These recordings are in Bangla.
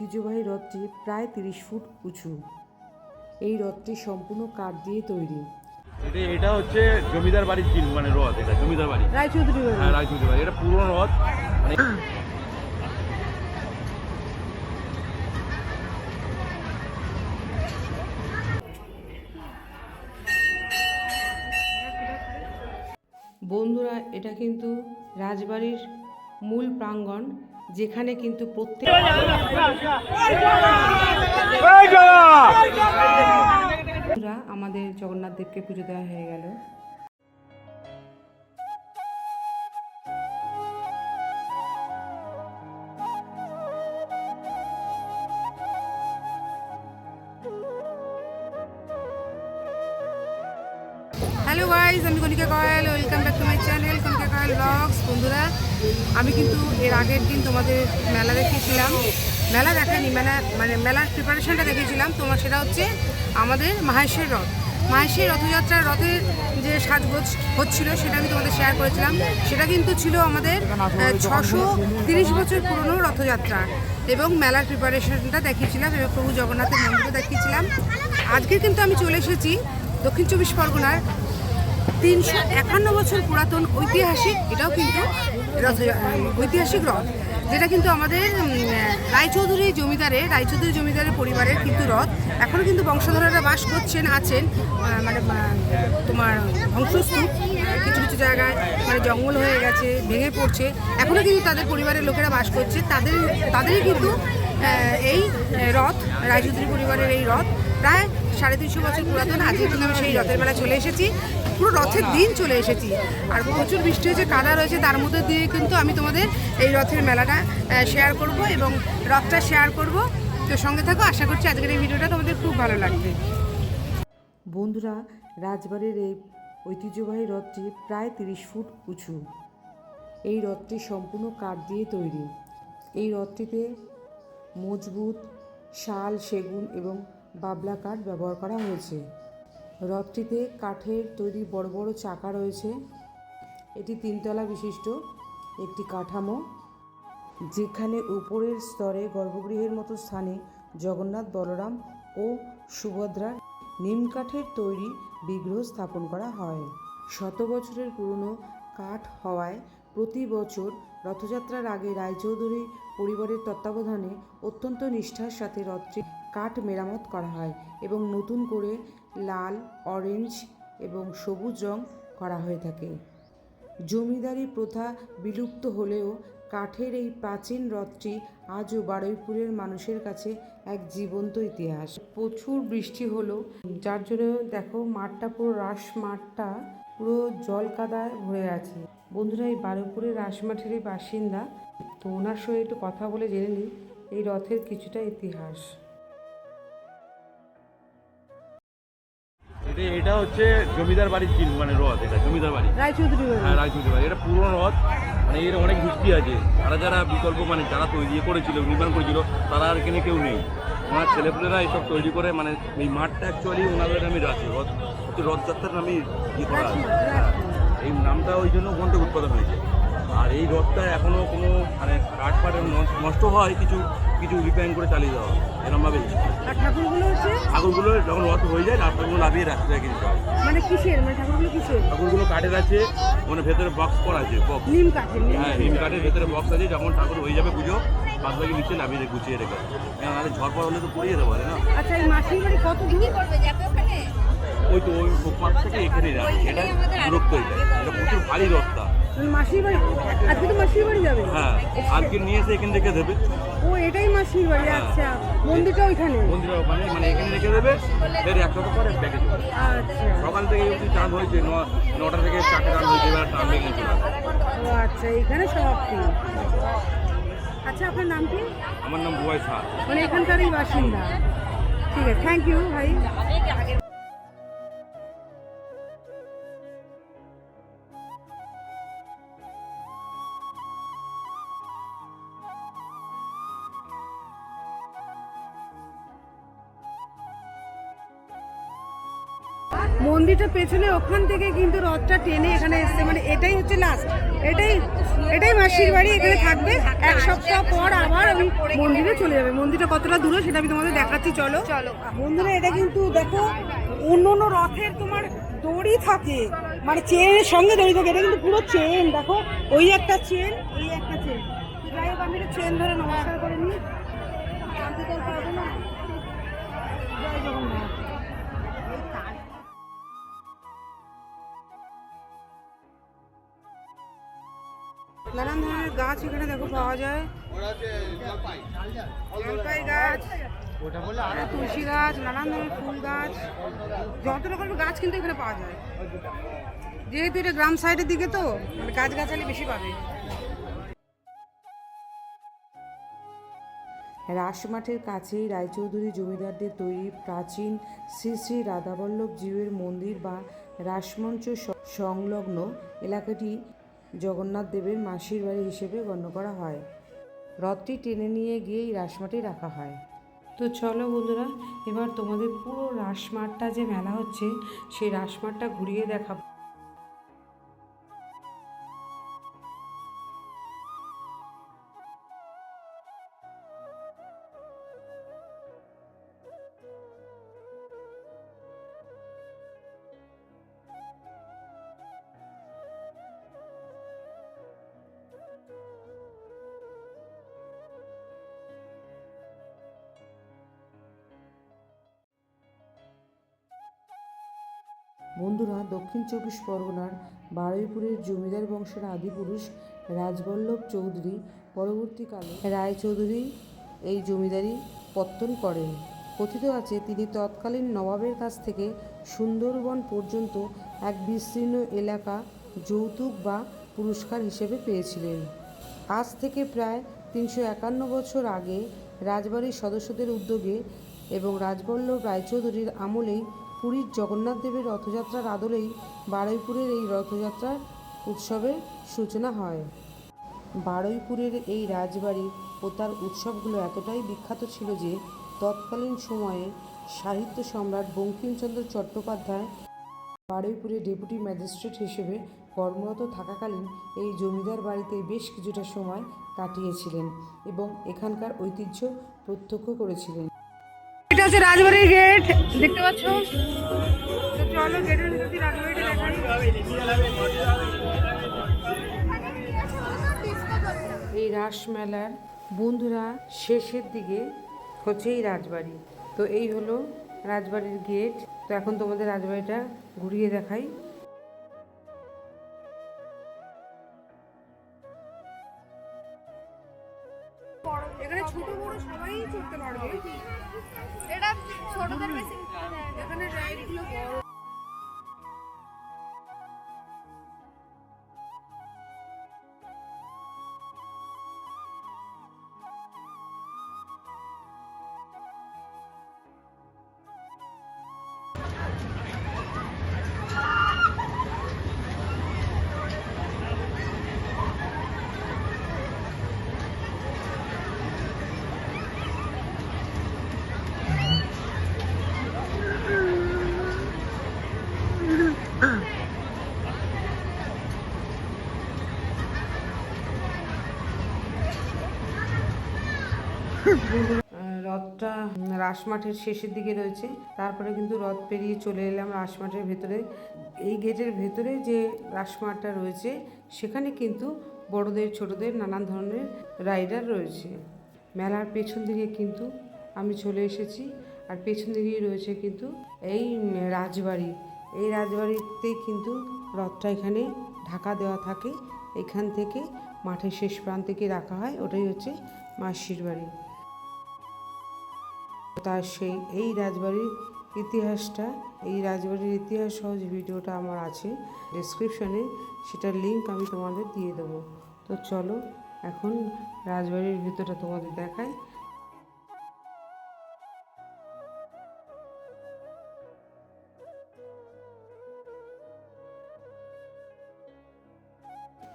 ঐতিহ্যবাহী রথটি প্রায় 30 ফুট উঁচু। এই রথটি সম্পূর্ণ কাঠ দিয়ে তৈরি। এটা হচ্ছে জমিদার বাড়ির মানে রথ, এটা জমিদার বাড়ি, রায়চৌধুরী বাড়ি। হ্যাঁ রায়চৌধুরী বাড়ি। এটা পুরনো রথ মানে বন্ধুরা, এটা কিন্তু রাজবাড়ির মূল প্রাঙ্গণ, যেখানে কিন্তু প্রত্যেক আমাদের জগন্নাথ দেবকে পুজো দেওয়া হয়ে গেল। হ্যালো গাইজ, আমি Kanika Koyal, welcome back to my channel Kanika Koyal vlogs. বন্ধুরা, আমি কিন্তু এর আগের দিন তোমাদের মেলা দেখিয়েছিলাম, মেলা দেখায়নি, মেলার প্রিপারেশনটা দেখিয়েছিলাম তোমার। সেটা হচ্ছে আমাদের মাহেশের রথ, মাহেশের রথযাত্রার রথের যে সাজগোজ হচ্ছিল সেটা আমি তোমাদের শেয়ার করেছিলাম। সেটা কিন্তু ছিল আমাদের 630 বছর পুরনো রথযাত্রা, এবং মেলার প্রিপারেশনটা দেখিয়েছিলাম এবং প্রভু জগন্নাথের মন্দিরও দেখিয়েছিলাম। আজকে কিন্তু আমি চলে এসেছি দক্ষিণ চব্বিশ পরগনার 351 বছর পুরাতন ঐতিহাসিক, এটাও কিন্তু ঐতিহাসিক রথ, যেটা কিন্তু আমাদের রায়চৌধুরী জমিদারের পরিবারের কিন্তু রথ। এখনও কিন্তু বংশধররা বাস করছেন, আছেন, মানে তোমার ধ্বংসস্তূপ কিছু কিছু জায়গায়, মানে জঙ্গল হয়ে গেছে, ভেঙে পড়ছে, এখনও কিন্তু তাদের পরিবারের লোকেরা বাস করছে। তাদেরই কিন্তু এই রথ, রায়চৌধুরী পরিবারের এই রথ প্রায় 350 বছর পুরাতন। আজকে কিন্তু আমি সেই রথের মেলা চলে এসেছি, পুরো রথের দিন চলে এসেছি, আর প্রচুর বৃষ্টি হয়েছে, কাদা রয়েছে, তার মধ্যে দিয়ে কিন্তু আমি তোমাদের এই রথের মেলাটা শেয়ার করব এবং রথটা শেয়ার করব। তো সঙ্গে থাকো, আশা করছি আজকের এই ভিডিওটা তোমাদের খুব ভালো লাগবে। বন্ধুরা, রাজবাড়ির এই ঐতিহ্যবাহী রথটি প্রায় 30 ফুট উঁচু। এই রথটি সম্পূর্ণ কাঠ দিয়ে তৈরি। এই রথটিতে মজবুত শাল, সেগুন এবং বাবলা কাঠ ব্যবহার করা হয়েছে। রথটিতে কাঠের তৈরি বড় বড় চাকা রয়েছে। এটি 3 তলা বিশিষ্ট একটি কাঠামো, যেখানে উপরের স্তরে গর্ভগৃহের মতো স্থানে জগন্নাথ, বলরাম ও সুভদ্রার নিম কাঠের তৈরি বিগ্রহ স্থাপন করা হয়। 100 বছরের পুরনো কাঠ হওয়ায় প্রতি বছর রথযাত্রার আগে রায়চৌধুরী পরিবারের তত্ত্বাবধানে অত্যন্ত নিষ্ঠার সাথে রথটি কাঠ মেরামত করা হয় এবং নতুন করে লাল, অরেঞ্জ এবং সবুজ রং করা হয়ে থাকে। জমিদারি প্রথা বিলুপ্ত হলেও কাঠের এই প্রাচীন রথটি আজও বারুইপুরের মানুষের কাছে এক জীবন্ত ইতিহাস। প্রচুর বৃষ্টি হলো, যার জন্য দেখো মাঠটা পুরো মাঠটা পুরো জল কাদায় ভরে আছে। বন্ধুরা, এই বারুইপুরের রাসমাঠেরই বাসিন্দা, তো ওনার সঙ্গে একটু কথা বলে জেনে নিই এই রথের কিছুটা ইতিহাস। এটা হচ্ছে জমিদার বাড়ির মানে রথ, এটা জমিদার বাড়ি, রায়চৌধুরী বাড়ি, হ্যাঁ রায়চৌধুরী বাড়ি। এটা পুরনো রথ, মানে এর অনেক হিস্ট্রি আছে। যারা বিকল্প মানে যারা তৈরি করেছিল, নির্মাণ করেছিল, তারা আর এখানে কেউ নেই। ওনার ছেলেপুলেরা এইসব তৈরি করে, মানে এই মাঠটা অ্যাকচুয়ালি ওনাদের নামে আছে, রথযাত্রার নামে করা আছে। এই নামটা ওই জন্য ওখান থেকে উৎপাদন হয়েছে। আর এই রথটা এখনও কোনো মানে কাঠ নষ্ট হয়, কিছু কিছু রিপেয়ারিং করে চালিয়ে দেওয়া হয় এরকমভাবেই। ঠাকুরগুলো যখন রথ হয়ে যায়, রাস্তাগুলো নামিয়ে রাস্তায় রেখে দিতে হয়। মানে কিসের, মানে ঠাকুরগুলো কাঠের আছে, মানে ভেতরে বক্স করা আছে, নিম কাঠের। হ্যাঁ, নিম কাঠের ভেতরে বক্স আছে। যখন ঠাকুর হয়ে যাবে পুজো, বাদ বাকি নিচে নামিয়ে গুছিয়ে রেখে, নাহলে ঝড় পড়া হলে তো পড়িয়ে যেতে পারে না। আচ্ছা, এই মাসির বাড়ি কত দূর? ওই তো ওই ফুটপাথ থেকে এখানেই যাবে, এটা দূরত্ব। এটা প্রচুর ভারী রথটা। মাসির বাড়ি আজকে তো মাসির বাড়ি যাবে? হ্যাঁ, আজকে নিয়ে এসে এখানে রেখে দেবে। ও, এটাই মাসির বাড়ি। আচ্ছা, মন্দিরটা ওইখানে? মন্দিরের ওখানে, মানে এখানে রেখে দেবে, ফের 1 সপ্তাহ পরে ব্যাগে দেবে। আচ্ছা, সকাল থেকে চান হয়েছে, 9টা থেকে 4টে চান হয়েছে, এবার টান লেগে গেছিল। ও আচ্ছা, এখানে সমাপ্তি। আচ্ছা, আপনার নাম কি? আমার নাম বুয়াই শাহ, মানে এখানকারই বাসিন্দা। ঠিক আছে, থ্যাংক ইউ ভাই। মন্দিরটা পেছনে, ওখান থেকে কিন্তু রথটা টেনে এখানে এসছে, মানে এটাই হচ্ছে লাস্ট, এটাই এটাই মাসির বাড়ি, এখানে থাকবে। এক সপ্তাহ পর আবার ওই মন্দিরে চলে যাবে। মন্দিরটা কতটা দূরে সেটা আমি তোমাদের দেখাচ্ছি, চলো চলো বন্ধুরা। এটা কিন্তু দেখো অন্য অন্য রথের তোমার দড়ি থাকে, মানে চেনের সঙ্গে দড়ি থাকে, এটা কিন্তু পুরো চেন। দেখো ওই একটা চেন, এই একটা চেন। যাই হোক আমি একটা চেন ধরে নমস্কার করে নিই, শান্তি তো আর পাবো না। জয় জগন্নাথ। নানান ধরনের গাছ এখানে দেখো পাওয়া যায়, জলপাই গাছ, তুলসী গাছ, নানান ধরনের ফুল গাছ, যত রকমের গাছ কিন্তু এখানে পাওয়া যায়। যেহেতু এটা গ্রাম সাইডের দিকে তো মানে গাছগাছালি বেশি পাবে। রাসমাঠের কাছেই রায়চৌধুরী জমিদারদের তৈরি প্রাচীন শ্রী শ্রী রাধাবল্লভ জীবের মন্দির বা রাসমঞ্চ সংলগ্ন এলাকাটি জগন্নাথ দেবের মাসির বাড়ি হিসেবে গণ্য করা হয়। রথটি টেনে নিয়ে গিয়েই রাসমাঠে রাখা হয়। তো চলো বন্ধুরা, এবার তোমাদের পুরো রাসমাঠটা যে মেলা হচ্ছে সেই রাসমাঠটা ঘুরিয়ে দেখাবো। বন্ধুরা, দক্ষিণ চব্বিশ পরগনার বারুইপুরের জমিদার বংশের আদিপুরুষ রাজবল্লভ চৌধুরী পরবর্তীকালে রায়চৌধুরী এই জমিদারি পত্তন করেন। কথিত আছে তিনি তৎকালীন নবাবের কাছ থেকে সুন্দরবন পর্যন্ত এক বিস্তীর্ণ এলাকা যৌতুক বা পুরস্কার হিসেবে পেয়েছিলেন। আজ থেকে প্রায় 351 বছর আগে রাজবাড়ির সদস্যদের উদ্যোগে এবং রাজবল্লভ রায়চৌধুরীর আমলেই পুরীর জগন্নাথ দেবের রথযাত্রার আদলেই বারুইপুরের এই রথযাত্রার উৎসবের সূচনা হয়। বারুইপুরের এই রাজবাড়ি ও তার উৎসবগুলো এতটাই বিখ্যাত ছিল যে তৎকালীন সময়ে সাহিত্য সম্রাট বঙ্কিমচন্দ্র চট্টোপাধ্যায় বারুইপুরে ডেপুটি ম্যাজিস্ট্রেট হিসেবে কর্মরত থাকাকালীন এই জমিদার বাড়িতে বেশ কিছুটা সময় কাটিয়েছিলেন এবং এখানকার ঐতিহ্য প্রত্যক্ষ করেছিলেন। এটা হচ্ছে রাজবাড়ির গেট, দেখতে পাচ্ছ। তো চলো গেটের ভিতর দিয়ে রাজবাড়িটা দেখাই। এই রাসমেলার বন্ধুরা শেষের দিকে হচ্ছে এই রাজবাড়ি। তো এই হলো রাজবাড়ির গেট। তো এখন তোমাদের রাজবাড়িটা ঘুরিয়ে দেখাই। এখানে ছোট বড় সবাই চড়তে পারবে। এটা ছোটদের বেশি এখানে রাইডগুলো বড়। রথটা রাসমাঠের শেষের দিকে রয়েছে, তারপরে কিন্তু রথ পেরিয়ে চলে এলাম রাসমাঠের ভেতরে। এই গেটের ভেতরে যে রাসমাঠটা রয়েছে সেখানে কিন্তু বড়দের ছোটদের নানান ধরনের রাইডার রয়েছে। মেলার পেছন দিকে কিন্তু আমি চলে এসেছি, আর পেছন দিকেই রয়েছে কিন্তু এই রাজবাড়ি। এই রাজবাড়িতেই কিন্তু রথটা এখানে ঢাকা দেওয়া থাকে, এখান থেকে মাঠের শেষ প্রান্তে রাখা হয়, ওটাই হচ্ছে মাসির বাড়ি। তার সেই এই রাজবাড়ির ইতিহাসটা, এই রাজবাড়ির ইতিহাস সহ যে ভিডিওটা আমার আছে ডেসক্রিপশনে, সেটার লিঙ্ক আমি তোমাদের দিয়ে দেবো। তো চলো এখন রাজবাড়ির ভিতরটা তোমাদের দেখাই।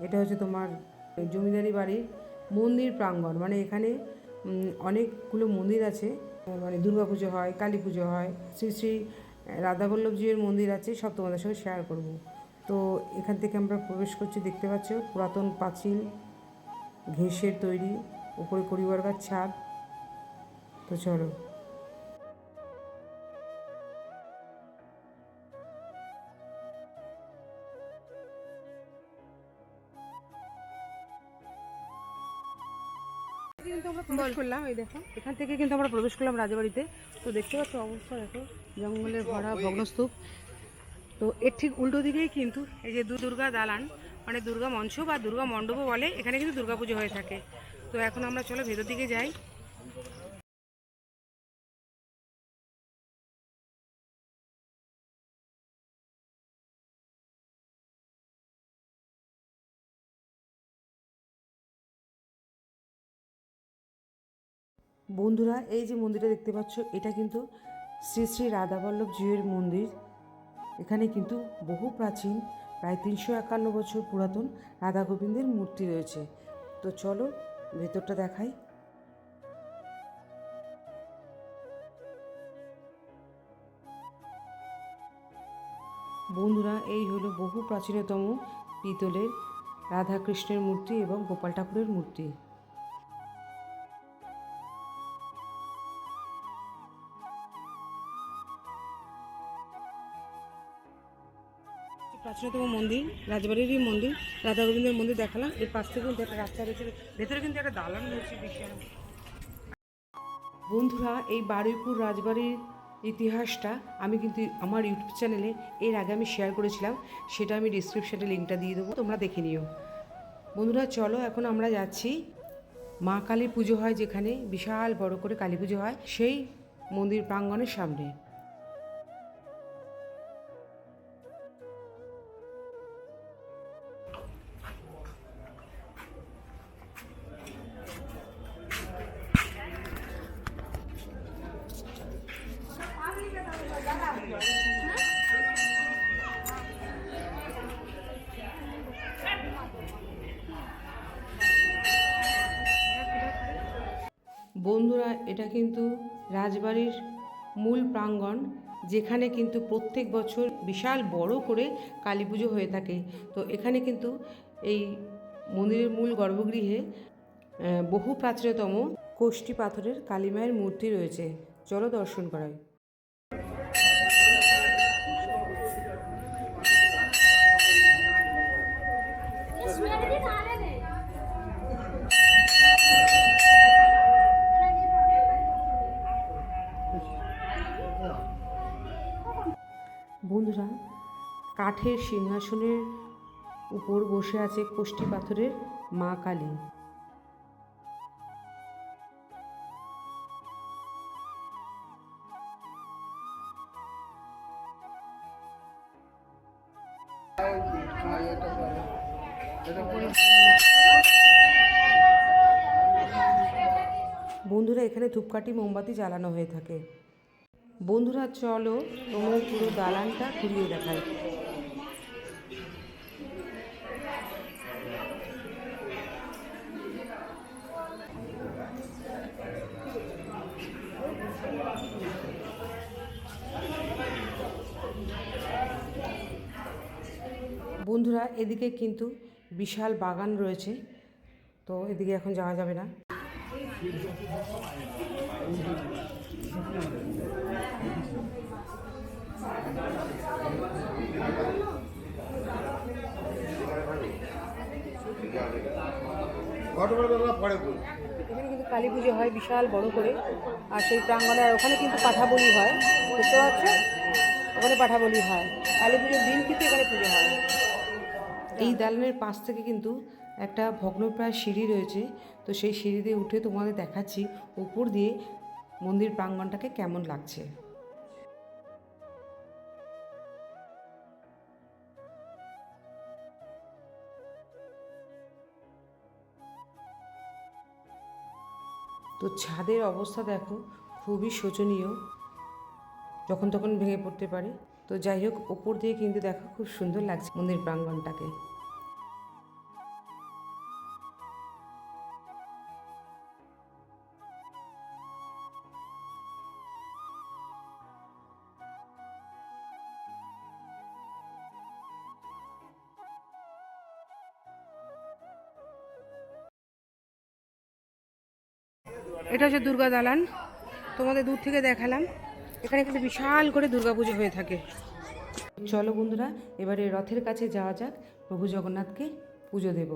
এটা হচ্ছে তোমার জমিদারি বাড়ির মন্দির প্রাঙ্গণ, মানে এখানে অনেকগুলো মন্দির আছে, মানে দুর্গা পুজো হয়, কালী পুজো হয়, শ্রী শ্রী রাধাবল্লভজির মন্দির আছে, সব তোমাদের সঙ্গে শেয়ার করব। তো এখান থেকে আমরা প্রবেশ করছি, দেখতে পাচ্ছ পুরাতন পাঁচিল, ঘেঁষের তৈরি, উপরে কড়িবর্গার ছাদ। তো চলো। কিন্তু আমরা প্রবেশ করলাম, এই দেখো এখান থেকে কিন্তু আমরা প্রবেশ করলাম রাজবাড়িতে। তো দেখতে পাচ্ছ অবস্থা দেখো, জঙ্গলে ভরা ভগ্নস্তূপ। তো এর ঠিক উল্টো দিকেই কিন্তু এই যে দুর্গা দালান, মানে দুর্গা মঞ্চ বা দুর্গা মণ্ডপও বলে, এখানে কিন্তু দুর্গাপুজো হয়ে থাকে। তো এখন আমরা চলো ভেতর দিকে যাই। বন্ধুরা, এই যে মন্দিরটা দেখতে পাচ্ছ, এটা কিন্তু শ্রী শ্রী রাধাবল্লভ জিউর মন্দির। এখানে কিন্তু বহু প্রাচীন, প্রায় 351 বছর পুরাতন রাধা গোবিন্দের মূর্তি রয়েছে। তো চলো ভেতরটা দেখাই। বন্ধুরা, এই হলো বহু প্রাচীনতম পিতলের রাধাকৃষ্ণের মূর্তি এবং গোপাল ঠাকুরের মূর্তি। প্রাচীনতম মন্দির, রাজবাড়িরই মন্দির, রাধা গোবিন্দের মন্দির দেখালাম। এর পাশ থেকে কিন্তু একটা রাস্তা রয়েছে, ভেতরে কিন্তু একটা দালান রয়েছে বিশাল। বন্ধুরা, এই বারুইপুর রাজবাড়ির ইতিহাসটা আমি কিন্তু আমার ইউটিউব চ্যানেলে এর আগে আমি শেয়ার করেছিলাম, সেটা আমি ডিসক্রিপশানে লিঙ্কটা দিয়ে দেবো, তোমরা দেখে নিও। বন্ধুরা চলো, এখন আমরা যাচ্ছি মা কালী পুজো হয় যেখানে, বিশাল বড় করে কালী পুজো হয়, সেই মন্দির প্রাঙ্গণের সামনে। বন্ধুরা, এটা কিন্তু রাজবাড়ির মূল প্রাঙ্গণ, যেখানে কিন্তু প্রত্যেক বছর বিশাল বড় করে কালী পুজো হয়ে থাকে। তো এখানে কিন্তু এই মন্দিরের মূল গর্ভগৃহে বহু প্রাচীনতম কোষ্ঠী পাথরের কালীমায়ের মূর্তি রয়েছে। চলো দর্শন করাই। বন্ধুরা, কাঠের সিংহাসনের উপর বসে আছে কোষ্ঠী পাথরের মা কালী। বন্ধুরা, এখানে ধূপকাঠি মোমবাতি জ্বালানো হয়ে থাকে। বন্ধুরা চলো তোমার পুরো দালানটা ঘুরিয়ে দেখাই। বন্ধুরা, এদিকে কিন্তু বিশাল বাগান রয়েছে, তো এদিকে এখন যাওয়া যাবে না। এখানে কিন্তু কালী পুজো হয় বিশাল বড় করে, আর সেই প্রাঙ্গণে, আর ওখানে কিন্তু পাঠা বলি হয়, দেখতে পাচ্ছ ওখানে পাঠা বলি হয়। কালী পুজোর দিন কিন্তু এখানে পুজো হয়। এই দালানের পাশ থেকে কিন্তু একটা ভগ্নপ্রায় সিঁড়ি রয়েছে, তো সেই সিঁড়ি দিয়ে উঠে তোমাদের দেখাচ্ছি উপর দিয়ে মন্দির প্রাঙ্গণটাকে কেমন লাগছে। তো ছাদের অবস্থা দেখো, খুবই শোচনীয়, যখন তখন ভেঙে পড়তে পারে। তো যাই হোক, ওপর দিয়ে কিন্তু দেখো খুব সুন্দর লাগছে মন্দির প্রাঙ্গণটাকে। এটা হচ্ছে দুর্গা দালান, তোমাদের দূর থেকে দেখালাম। এখানে কিন্তু বিশাল করে দুর্গাপুজো হয়ে থাকে। চলো বন্ধুরা, এবারে রথের কাছে যাওয়া যাক, প্রভু জগন্নাথকে পুজো দেব।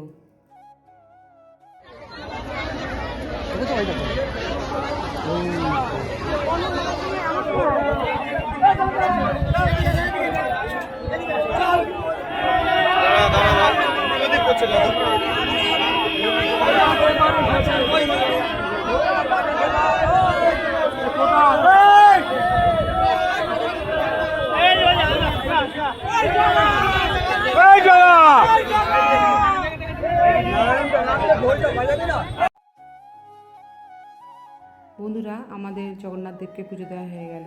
বন্ধুরা, আমাদের জগন্নাথ দেবকে পুজো দেওয়া হয়ে গেল।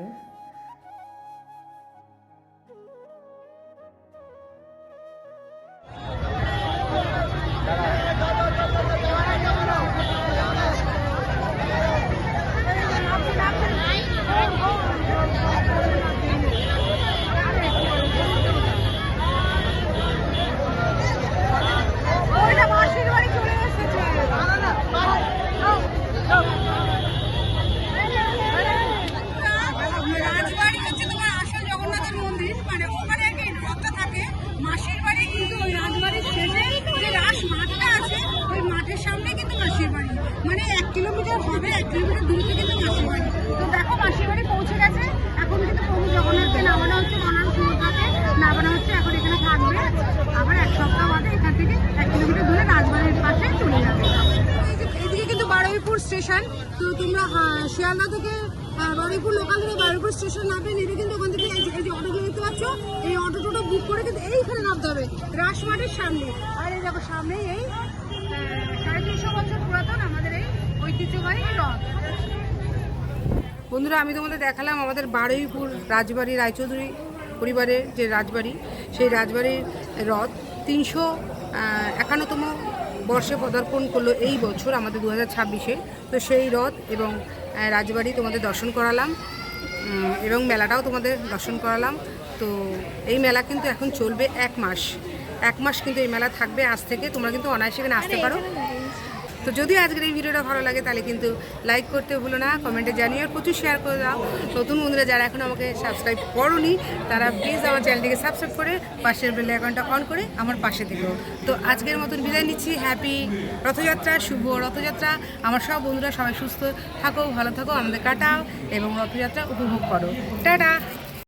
ওইটা মাসির বাড়ি চলে এসেছে। রাজবাড়ি হচ্ছে তোমার আসল জগন্নাথের মন্দির, মানে ওখানে আর কি রথটা থাকে। মাসির বাড়ি কিন্তু ওই রাজবাড়ির শেষে যে রাস মাঠটা আছে, ওই মাঠের সামনে কিন্তু মাসির বাড়ি, মানে 1 কিলোমিটার হবে, 1 কিলোমিটার দূরে কিন্তু মাসির বাড়ি। তো দেখো মাসির বাড়ি পৌঁছে গেছে। এখন কিন্তু প্রভু জগন্নাথকে নামানো হচ্ছে, বানানো সমুদ্রকে নামানো হচ্ছে। এখন এখানে থাকবে, আবার 1 সপ্তাহ বাদে এখান থেকে 1 কিলোমিটার দূরে রাজবাড়ির পাশে চলে যাবে। এইদিকে কিন্তু বারুইপুর স্টেশন। তো তোমরা শিয়ালদা থেকে বারুইপুর লোকাল ধরে বারুইপুর স্টেশন নামবে, নেবে কিন্তু ওখান থেকে এই যে অটোগুলো দেখতে পাচ্ছ, এই অটো টোটো বুক করে কিন্তু এইখানে নামতে হবে, রাসমাঠের সামনে। আর এই দেখো সামনেই এই 350 বছর পুরাতন আমাদের এই ঐতিহ্যবাহী রথ। বন্ধুরা, আমি তোমাদের দেখালাম আমাদের বারুইপুর রাজবাড়ি, রায়চৌধুরী পরিবারের যে রাজবাড়ি, সেই রাজবাড়ির রথ 351তম বর্ষে পদার্পণ করলো এই বছর, আমাদের 2026-এ। তো সেই রথ এবং রাজবাড়ি তোমাদের দর্শন করালাম, এবং মেলাটাও তোমাদের দর্শন করালাম। তো এই মেলা কিন্তু এখন চলবে 1 মাস। 1 মাস কিন্তু এই মেলা থাকবে আজ থেকে। তোমরা কিন্তু অনায়াসে এখানে আসতে পারো। তো যদি আজকের এই ভিডিওটা ভালো লাগে তাহলে কিন্তু লাইক করতে ভুলো না, কমেন্টে জানিয়ে আর প্রচুর শেয়ার করে দাও। নতুন বন্ধুরা যারা এখন আমাকে সাবস্ক্রাইব করোনি, তারা প্লিজ আমার চ্যানেলটিকে সাবস্ক্রাইব করে পাশের বেল আইকনটা অন করে আমার পাশে থেকো। তো আজকের মতন বিদায় নিচ্ছি। হ্যাপি রথযাত্রা, শুভ রথযাত্রা। আমার সব বন্ধুরা সবাই সুস্থ থাকো, ভালো থাকো, আমাদের কাটাও এবং রথযাত্রা উপভোগ করো। টাটা।